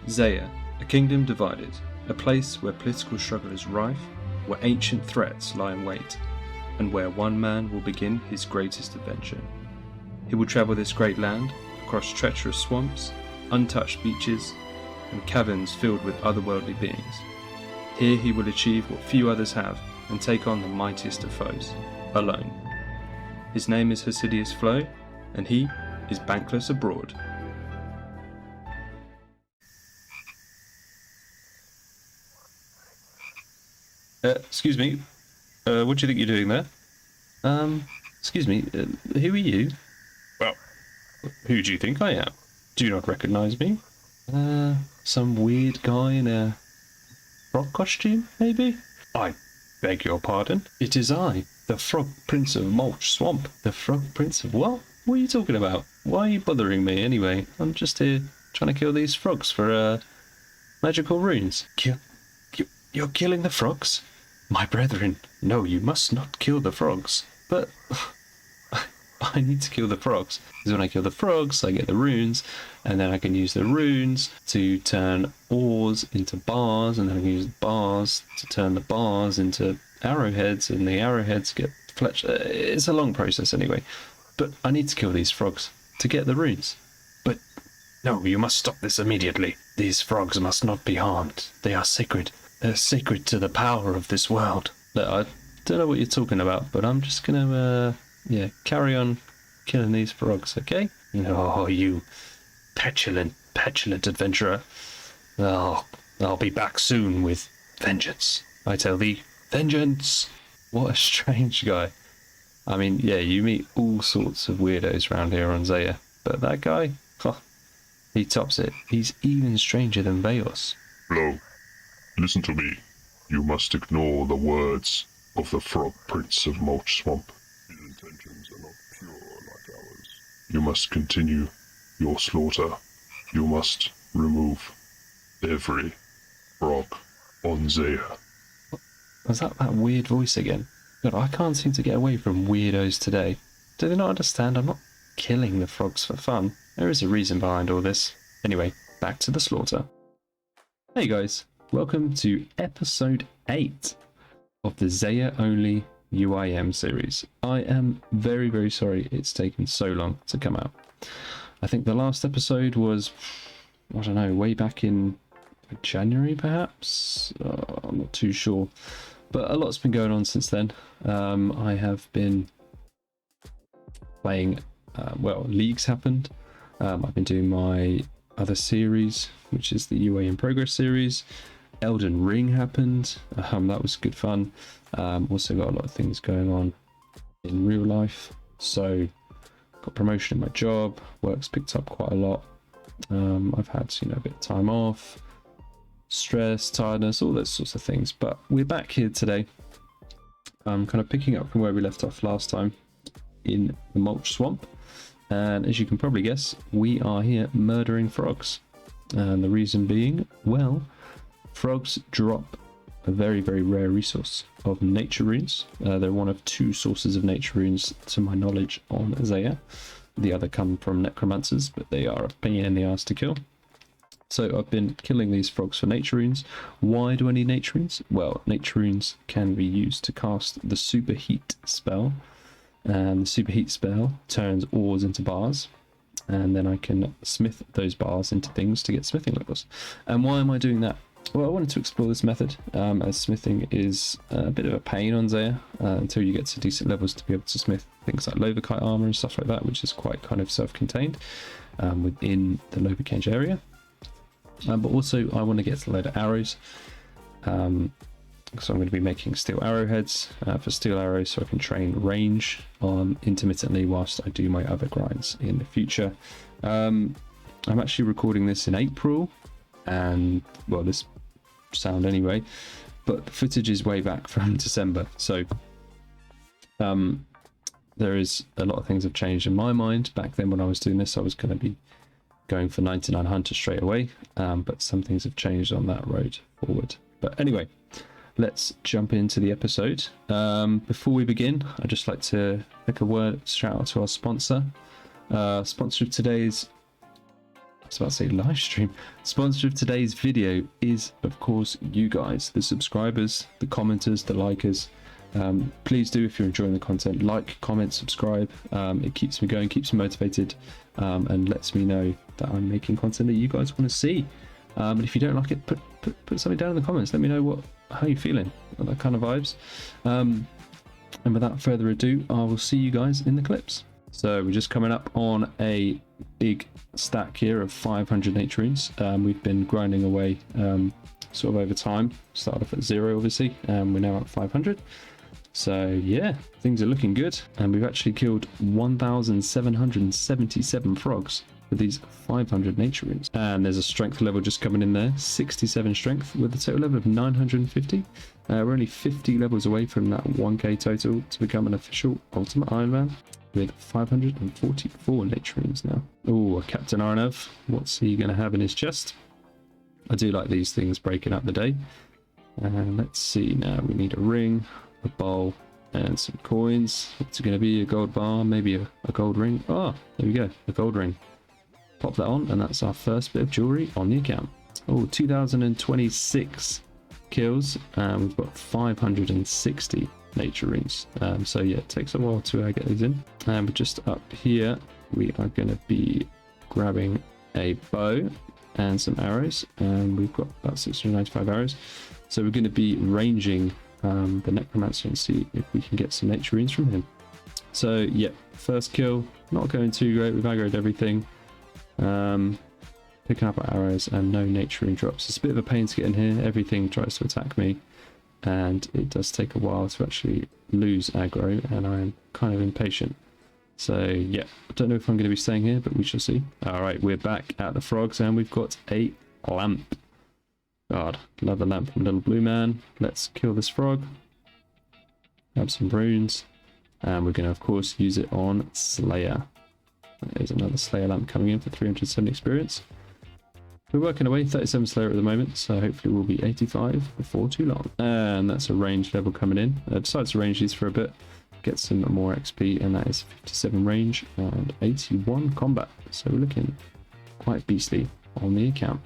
Zeah, a kingdom divided, a place where political struggle is rife, where ancient threats lie in wait, and where one man will begin his greatest adventure. He will travel this great land, across treacherous swamps, untouched beaches, and caverns filled with otherworldly beings. Here he will achieve what few others have, and take on the mightiest of foes, alone. His name is Hasidius Flow, and he is Bankless abroad. Excuse me. What do you think you're doing there? Excuse me. Who are you? Well, who do you think I am? Do you not recognize me? Some weird guy in a frog costume, maybe? I beg your pardon. It is I, the Frog Prince of Mulch Swamp. The Frog Prince of what? What are you talking about? Why are you bothering me anyway? I'm just here trying to kill these frogs for, magical runes. You're killing the frogs? My brethren, no, you must not kill the frogs. But I need to kill the frogs. Because when I kill the frogs, I get the runes, and then I can use the runes to turn ores into bars, and then I can use the bars to turn the bars into arrowheads, and the arrowheads get fletched. It's a long process anyway. But I need to kill these frogs to get the runes. But no, you must stop this immediately. These frogs must not be harmed. They are sacred. They're sacred to the power of this world. Look, I don't know what you're talking about, but I'm just gonna, carry on killing these frogs, okay? Oh, you petulant adventurer. I'll be back soon with vengeance. I tell thee, vengeance! What a strange guy. I mean, yeah, you meet all sorts of weirdos around here on Zeah, but that guy, he tops it. He's even stranger than Veos. Hello. Listen to me. You must ignore the words of the Frog Prince of Mulch Swamp. His intentions are not pure like ours. You must continue your slaughter. You must remove every frog on Zeah. Was that weird voice again? God, I can't seem to get away from weirdos today. Do they not understand? I'm not killing the frogs for fun. There is a reason behind all this. Anyway, back to the slaughter. Hey guys. Welcome to episode 8 of the Zeah only UIM series. I am very, very sorry it's taken so long to come out. I think the last episode was, I don't know, way back in January perhaps? I'm not too sure. But a lot's been going on since then. I have been playing, leagues happened. I've been doing my other series, which is the UA in Progress series. Elden Ring happened. That was good fun. Also got a lot of things going on in real life. So got promotion in my job. Work's picked up quite a lot. I've had a bit of time off, stress, tiredness, all those sorts of things. But we're back here today. I'm kind of picking up from where we left off last time in the Mulch Swamp. And as you can probably guess, we are here murdering frogs. And the reason being, well, frogs drop a very, very rare resource of nature runes. They're one of 2 sources of nature runes, to my knowledge, on Zeah. The other come from necromancers, but they are a pain in the ass to kill. So I've been killing these frogs for nature runes. Why do I need nature runes? Well, nature runes can be used to cast the superheat spell. And the superheat spell turns ores into bars. And then I can smith those bars into things to get smithing levels. And why am I doing that? Well, I wanted to explore this method, as smithing is a bit of a pain on Zeah until you get to decent levels to be able to smith things like Lovakite armor and stuff like that, which is quite kind of self-contained within the Lovakange area. But also I want to get a load of arrows, so I'm going to be making steel arrowheads for steel arrows so I can train range on intermittently whilst I do my other grinds in the future. I'm actually recording this in April, and well, this sound anyway, but the footage is way back from December, so there is a lot of things have changed in my mind. Back then when I was doing this, I was going to be going for 99 Hunter straight away, but some things have changed on that road forward. But anyway, let's jump into the episode. Before we begin, I'd just like to make a word shout out to our sponsor. Sponsor of today's was about to say live stream. Sponsor of today's video is, of course, you guys, the subscribers, the commenters, the likers. Please do, if you're enjoying the content, like, comment, subscribe. It keeps me going, keeps me motivated, and lets me know that I'm making content that you guys want to see. And if you don't like it, put something down in the comments. Let me know how you're feeling, that kind of vibes. And without further ado, I will see you guys in the clips. So we're just coming up on a big stack here of 500 nature runes. We've been grinding away sort of over time. Started off at 0, obviously, and we're now at 500. So yeah, things are looking good, and we've actually killed 1,777 frogs with these 500 nature runes. And there's a strength level just coming in there, 67 strength with a total level of 950. We're only 50 levels away from that 1k total to become an official ultimate Iron Man with 544 nature runes now. Oh, Captain Arnav, what's he going to have in his chest? I do like these things breaking up the day. And let's see now, we need a ring, a bowl, and some coins. What's it going to be? A gold bar, maybe a gold ring. Oh, there we go, a gold ring. Pop that on, and that's our first bit of jewelry on the account. Oh, 2026 kills, and we've got 560 nature runes. So yeah, it takes a while to get these in. And we're just up here, we are going to be grabbing a bow and some arrows, and we've got about 695 arrows. So we're going to be ranging the necromancer and see if we can get some nature runes from him. So yeah, first kill, not going too great. We've aggroed everything. Picking up our arrows and no nature rune drops. It's a bit of a pain to get in here. Everything tries to attack me, and it does take a while to actually lose aggro, and I'm kind of impatient. So yeah, I don't know if I'm going to be staying here, but we shall see. All right, we're back at the frogs, and we've got a lamp. God, love the lamp from Little Blue Man. Let's kill this frog. Grab some runes, and we're going to, of course, use it on Slayer. There's another Slayer lamp coming in for 370 experience. We're working away, 37 Slayer at the moment, so hopefully we'll be 85 before too long. And that's a range level coming in. I decided to range these for a bit, get some more XP, and that is 57 range and 81 combat. So we're looking quite beastly on the account.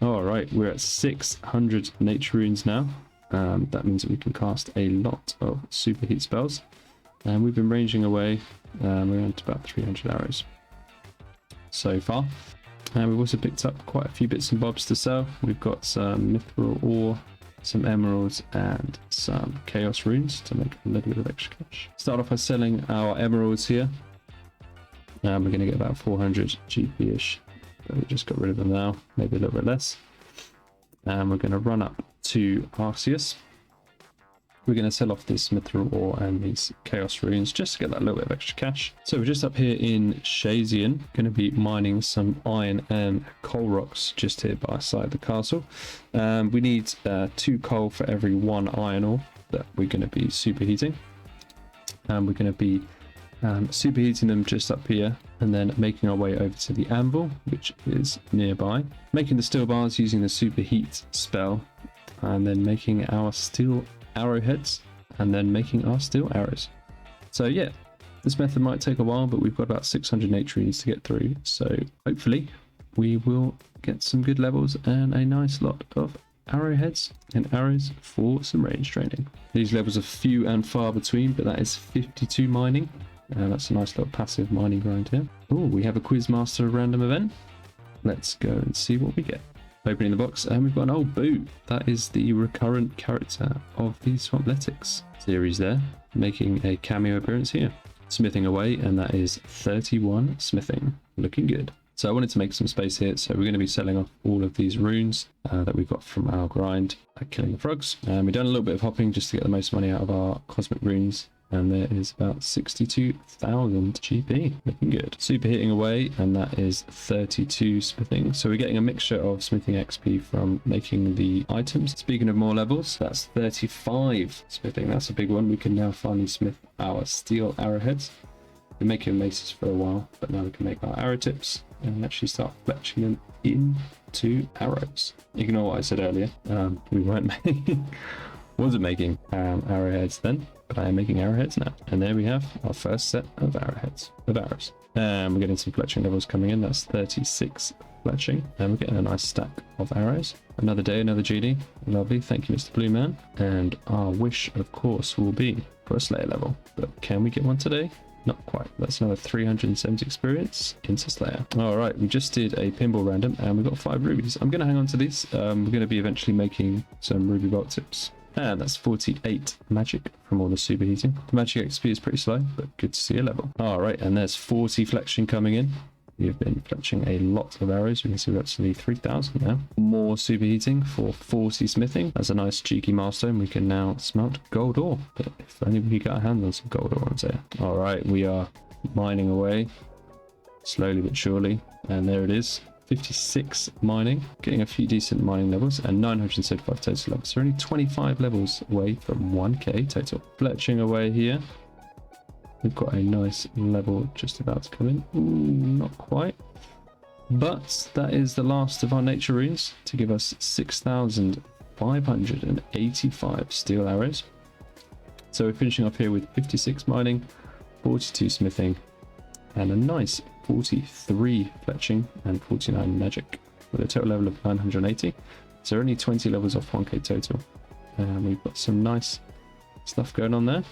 Alright, we're at 600 nature runes now. That means that we can cast a lot of superheat spells. And we've been ranging away. We're on to about 300 arrows so far. And we've also picked up quite a few bits and bobs to sell. We've got some mithril ore, some emeralds, and some chaos runes to make a little bit of extra cash. Start off by selling our emeralds here. We're going to get about 400 GP-ish. But we just got rid of them now, maybe a little bit less. And we're going to run up to Arceus. We're going to sell off this mithril ore and these chaos runes just to get that little bit of extra cash. So we're just up here in Shazian, going to be mining some iron and coal rocks just here by side the castle. We need 2 coal for every 1 iron ore that we're going to be superheating. And we're going to be superheating them just up here, and then making our way over to the anvil, which is nearby. Making the steel bars using the superheat spell, and then making our steel arrowheads, and then making our steel arrows. So yeah, this method might take a while, but we've got about 600 nature runes to get through, so hopefully we will get some good levels and a nice lot of arrowheads and arrows for some range training. These levels are few and far between, but that is 52 mining. That's a nice little passive mining grind here. Oh, we have a Quizmaster random event. Let's go and see what we get. Opening the box, and we've got an old boot. That is the recurrent character of the Swampletics series there, making a cameo appearance here. Smithing away, and that is 31 smithing. Looking good. So I wanted to make some space here, so we're going to be selling off all of these runes that we got from our grind at killing the frogs. And we've done a little bit of hopping just to get the most money out of our cosmic runes. And there is about 62,000 GP. Looking good. Super hitting away, and that is 32 smithing. So we're getting a mixture of smithing XP from making the items. Speaking of more levels, that's 35 smithing. That's a big one. We can now finally smith our steel arrowheads. We've been making maces for a while, but now we can make our arrow tips and actually start fletching them into arrows. Ignore what I said earlier. We weren't wasn't making arrowheads then, but I am making arrowheads now. And there we have our first set of arrows. We're getting some fletching levels coming in. That's 36 fletching, and we're getting a nice stack of arrows. Another day, another genie. Lovely, thank you, Mr. Blue Man. And our wish, of course, will be for a Slayer level. But can we get one today? Not quite. That's another 370 experience into Slayer. All right, we just did a pinball random, and we got 5 rubies. I'm going to hang on to these. We're going to be eventually making some ruby bolt tips. And that's 48 magic from all the superheating. The magic XP is pretty slow, but good to see a level. All right, and there's 40 fletching coming in. We've been fletching a lot of arrows. We can see we're actually 3,000 now. More superheating for 40 smithing. That's a nice cheeky milestone. We can now smelt gold ore. But if only we could get our hands on some gold ore on there. All right, we are mining away slowly but surely. And there it is. 56 mining, getting a few decent mining levels, and 975 total levels. So only 25 levels away from 1k total. Fletching away here. We've got a nice level just about to come in. Ooh, not quite. But that is the last of our nature runes to give us 6,585 steel arrows. So we're finishing off here with 56 mining, 42 smithing, and a nice 43 fletching and 49 magic with a total level of 980. So only 20 levels off 1k total. And we've got some nice stuff going on there.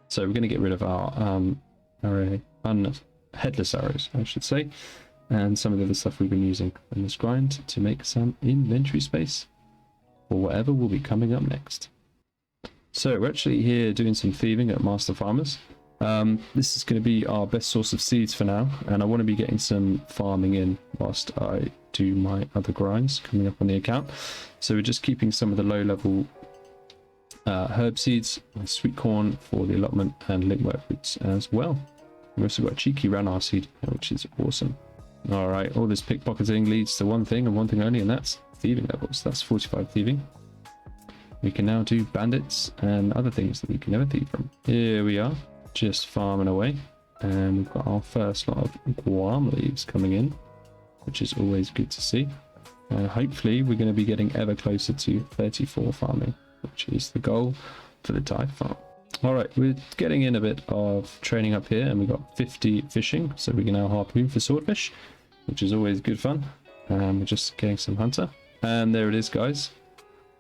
So we're going to get rid of our headless arrows, I should say, and some of the other stuff we've been using in this grind to make some inventory space for whatever will be coming up next. So we're actually here doing some thieving at Master Farmers. This is going to be our best source of seeds for now, and I want to be getting some farming in whilst I do my other grinds coming up on the account. So we're just keeping some of the low level herb seeds, sweet corn for the allotment, and linkwork roots as well. We've also got a cheeky ranar seed, which is awesome. All right, all this pickpocketing leads to one thing and one thing only, and that's thieving levels. That's 45 thieving. We can now do bandits and other things that we can never thieve from. Here we are, just farming away, and we've got our first lot of guam leaves coming in, which is always good to see. Hopefully we're going to be getting ever closer to 34 farming, which is the goal for the tide farm. All right, we're getting in a bit of training up here, and we've got 50 fishing, so we can now harpoon for swordfish, which is always good fun. We're just getting some hunter, and there it is, guys.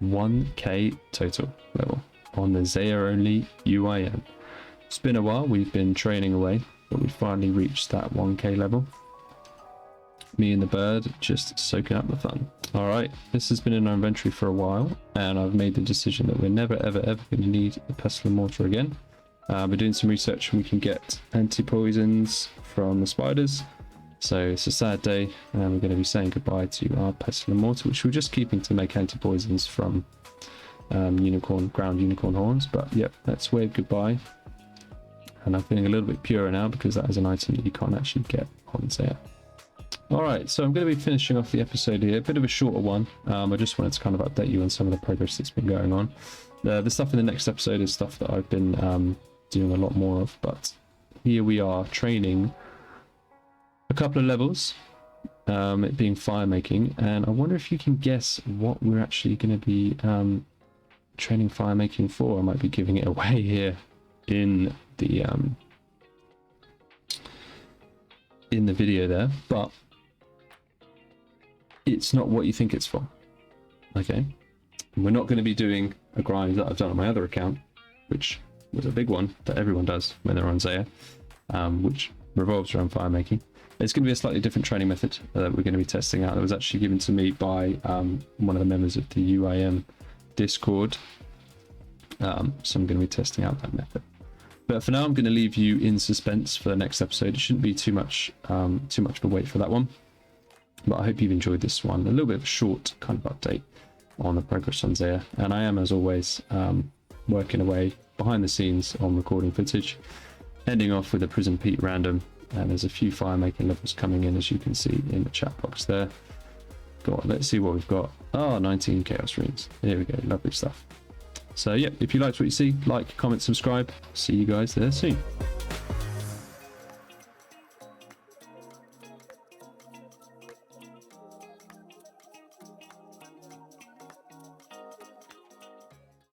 1k total level on the Zeah only UIM. It's been a while, we've been training away, but we finally reached that 1k level. Me and the bird just soaking up the fun. All right, this has been in our inventory for a while, and I've made the decision that we're never ever going to need the pestle and mortar again. We're doing some research, and we can get anti-poisons from the spiders. So it's a sad day, and we're going to be saying goodbye to our pestle and mortar, which we're just keeping to make anti-poisons from ground unicorn horns. But yep, let's wave goodbye. And I'm feeling a little bit purer now because that is an item that you can't actually get on Zeah. Alright, so I'm going to be finishing off the episode here, a bit of a shorter one. I just wanted to kind of update you on some of the progress that's been going on. The stuff in the next episode is stuff that I've been doing a lot more of, but here we are training a couple of levels, it being fire making, and I wonder if you can guess what we're actually going to be training fire making for. I might be giving it away here in the video there, but it's not what you think it's for. Okay, and we're not going to be doing a grind that I've done on my other account, which was a big one that everyone does when they're on Zeah, which revolves around fire making. It's going to be a slightly different training method that we're going to be testing out. That was actually given to me by one of the members of the UIM Discord. So I'm going to be testing out that method. But for now, I'm going to leave you in suspense for the next episode. It shouldn't be too much of a wait for that one. But I hope you've enjoyed this one. A little bit of a short kind of update on the progress on Zeah. And I am, as always, working away behind the scenes on recording footage. Ending off with a Prison Pete random. And there's a few fire making levels coming in, as you can see in the chat box there. Go on, let's see what we've got. 19 chaos runes. Here we go, lovely stuff. So yeah, if you liked what you see, like, comment, subscribe. See you guys there soon.